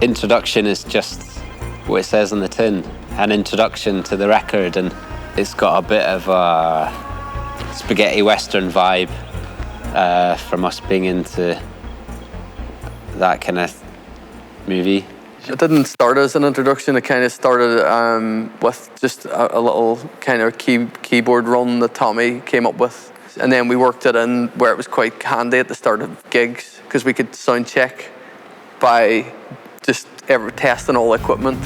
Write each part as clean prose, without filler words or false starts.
introduction is just what it says on the tin, an introduction to the record, and it's got a bit of a spaghetti western vibe from us being into that kind of movie. It didn't start as an introduction. It kind of started with just a little kind of keyboard run that Tommy came up with. And then we worked it in where it was quite handy at the start of gigs because we could sound check by just testing all the equipment.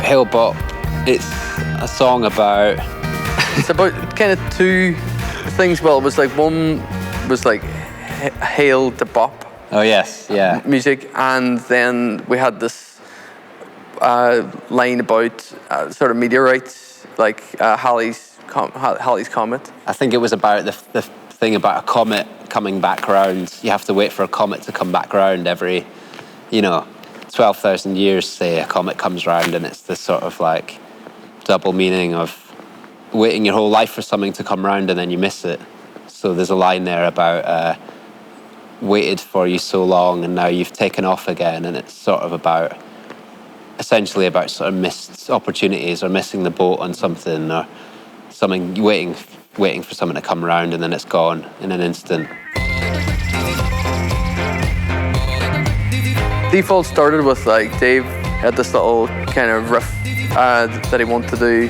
Hail Bop, it's a song about... It's about kind of two things. Well, it was like one was like Hail to Bop. Oh yes, yeah. Music, and then we had this line about sort of meteorites, like Halley's Comet. I think it was about the thing about a comet coming back round. You have to wait for a comet to come back round every, 12,000 years, say, a comet comes round, and it's this sort of like double meaning of waiting your whole life for something to come round and then you miss it. So there's a line there about waited for you so long and now you've taken off again, and it's sort of about, essentially about sort of missed opportunities or missing the boat on something or something, waiting for something to come around and then it's gone in an instant. Default started with like Dave had this little kind of riff that he wanted to do,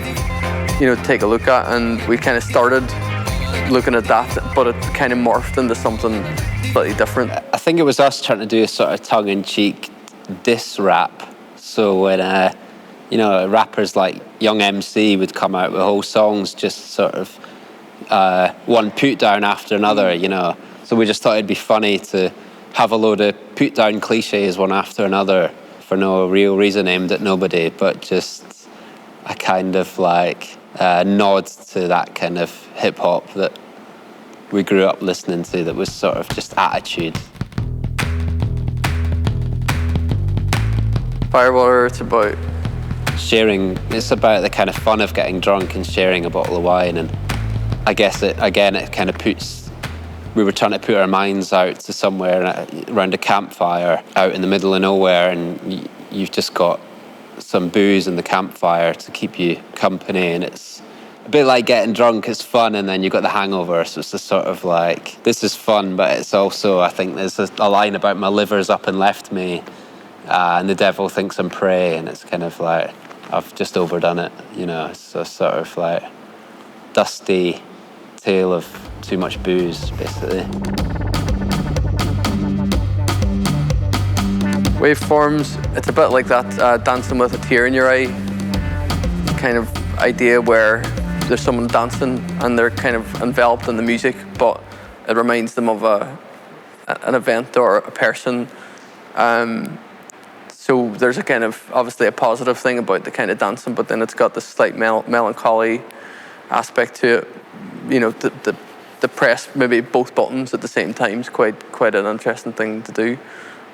take a look at, and we kind of started looking at that, but it kind of morphed into something slightly different. I think it was us trying to do a sort of tongue-in-cheek diss rap. So when rappers like Young MC would come out with whole songs just sort of one put down after another, So we just thought it'd be funny to have a load of put down cliches one after another for no real reason aimed at nobody, but just a kind of like nod to that kind of hip hop that we grew up listening to, that was sort of just attitude. Firewater, it's about sharing. It's about the kind of fun of getting drunk and sharing a bottle of wine, and I guess it kind of puts. We were trying to put our minds out to somewhere around a campfire out in the middle of nowhere, and you've just got some booze in the campfire to keep you company, and it's a bit like getting drunk. It's fun, and then you've got the hangover, so it's just sort of like, this is fun, but it's also, I think there's a line about my liver's up and left me, and the devil thinks I'm prey, and it's kind of like, I've just overdone it, It's a sort of like dusty tale of too much booze, basically. Waveforms, it's a bit like that dancing with a tear in your eye kind of idea, where there's someone dancing and they're kind of enveloped in the music, but it reminds them of an event or a person. So there's a kind of, obviously a positive thing about the kind of dancing, but then it's got this slight melancholy aspect to it. The press maybe both buttons at the same time is quite an interesting thing to do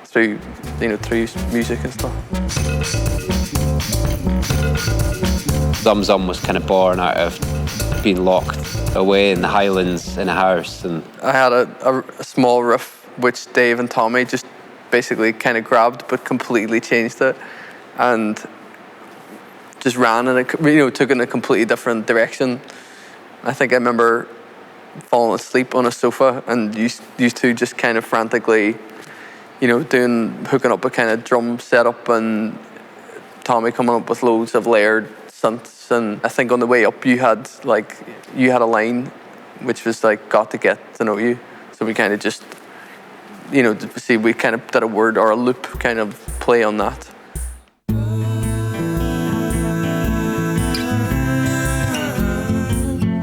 through music and stuff. Zum Zum was kind of born out of being locked away in the Highlands in a house, and I had a small riff which Dave and Tommy just basically kind of grabbed but completely changed it and just ran in took it in a completely different direction. I think I remember falling asleep on a sofa and you two just kind of frantically, hooking up a kind of drum setup, and Tommy coming up with loads of layered synths. And I think on the way up you had a line which was like, got to get to know you. So we kind of just, we kind of did a word or a loop kind of play on that.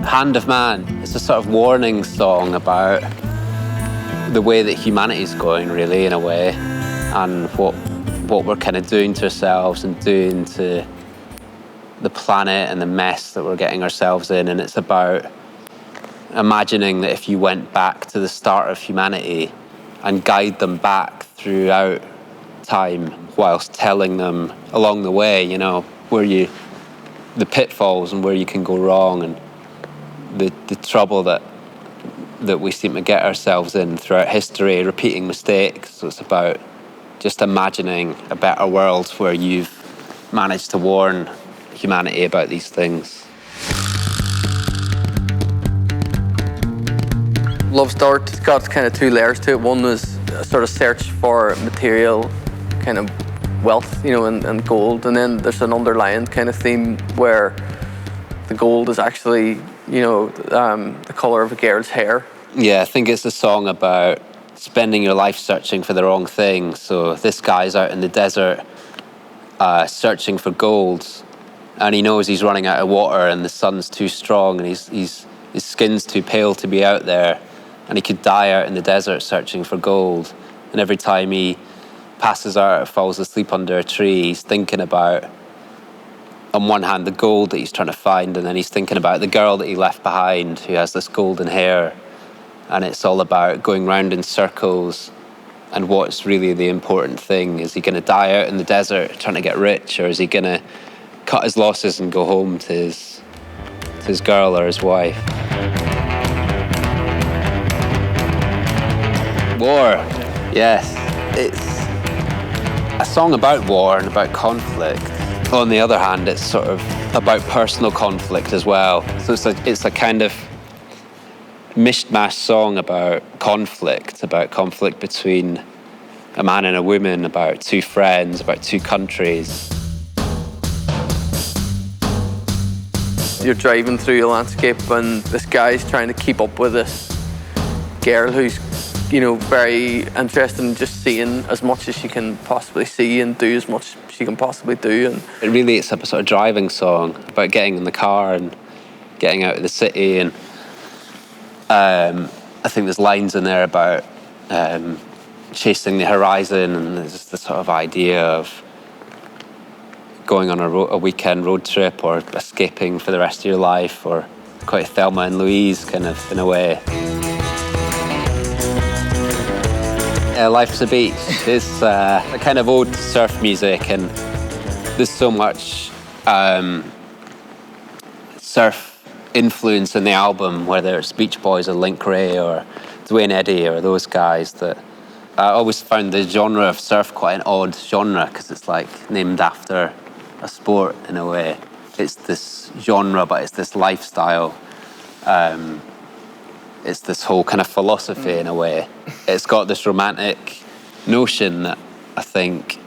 Hand of Man, it's a sort of warning song about the way that humanity's going, really, in a way, and what we're kind of doing to ourselves and doing to the planet and the mess that we're getting ourselves in. And it's about imagining that if you went back to the start of humanity and guide them back throughout time whilst telling them along the way, the pitfalls and where you can go wrong, and the trouble that that we seem to get ourselves in throughout history, repeating mistakes. So it's about just imagining a better world where you've managed to warn humanity about these things. Love's Dart got kind of two layers to it. One was a sort of search for material kind of wealth, and gold. And then there's an underlying kind of theme where the gold is actually, the color of a girl's hair. Yeah, I think it's a song about spending your life searching for the wrong thing. So this guy's out in the desert searching for gold, and he knows he's running out of water and the sun's too strong and his skin's too pale to be out there. And he could die out in the desert searching for gold. And every time he passes out or falls asleep under a tree, he's thinking about, on one hand, the gold that he's trying to find, and then he's thinking about the girl that he left behind who has this golden hair. And it's all about going round in circles and what's really the important thing. Is he going to die out in the desert trying to get rich, or is he going to cut his losses and go home to his girl or his wife? War, yes. It's a song about war and about conflict. On the other hand, it's sort of about personal conflict as well. So it's a kind of mishmash song about conflict between a man and a woman, about two friends, about two countries. You're driving through a landscape and this guy's trying to keep up with this girl who's very interested in just seeing as much as she can possibly see and do as much as she can possibly do. And it's a sort of driving song about getting in the car and getting out of the city. And I think there's lines in there about chasing the horizon, and there's the sort of idea of going on a weekend road trip or escaping for the rest of your life, or quite Thelma and Louise kind of in a way. Life's a Beach. It's a kind of ode to surf music, and there's so much surf influence in the album, whether it's Beach Boys or Link Wray or Dwayne Eddy or those guys, that I always found the genre of surf quite an odd genre, because it's like named after a sport in a way. It's this genre, but it's this lifestyle. It's this whole kind of philosophy in a way. It's got this romantic notion that I think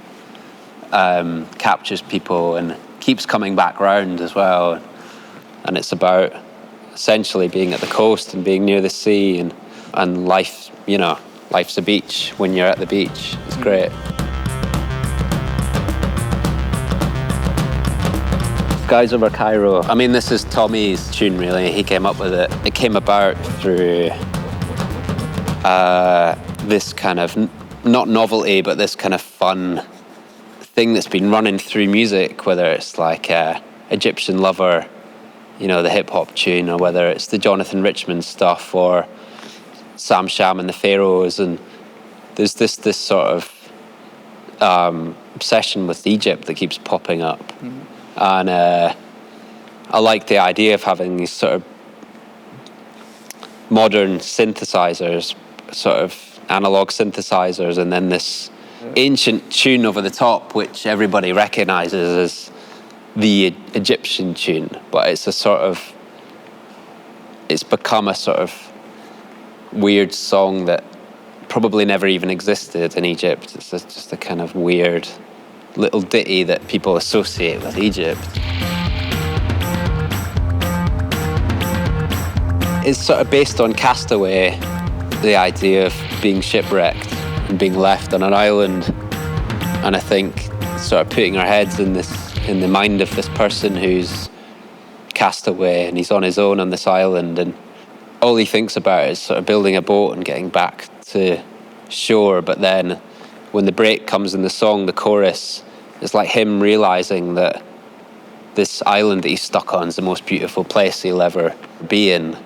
captures people and keeps coming back round as well. And it's about essentially being at the coast and being near the sea, and life, life's a beach when you're at the beach. It's great. Guys Over Cairo. I mean, this is Tommy's tune, really. He came up with it. It came about through this kind of, not novelty, but this kind of fun thing that's been running through music, whether it's like Egyptian Lover, the hip-hop tune, or whether it's the Jonathan Richman stuff, or Sam Sham and the Pharaohs. And there's this sort of obsession with Egypt that keeps popping up. Mm-hmm. And I like the idea of having these sort of modern synthesizers, sort of analog synthesizers, and then this ancient tune over the top, which everybody recognizes as the Egyptian tune. But it's become a sort of weird song that probably never even existed in Egypt. It's just a kind of weird little ditty that people associate with Egypt. It's sort of based on Castaway, the idea of being shipwrecked and being left on an island, and I think sort of putting our heads in the mind of this person who's castaway, and he's on his own on this island, and all he thinks about is sort of building a boat and getting back to shore. But then when the break comes in the song, the chorus, it's like him realizing that this island that he's stuck on is the most beautiful place he'll ever be in.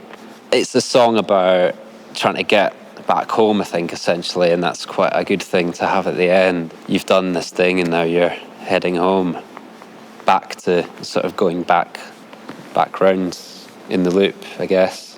It's a song about trying to get back home, I think, essentially, and that's quite a good thing to have at the end. You've done this thing and now you're heading home, back to sort of going back round in the loop, I guess.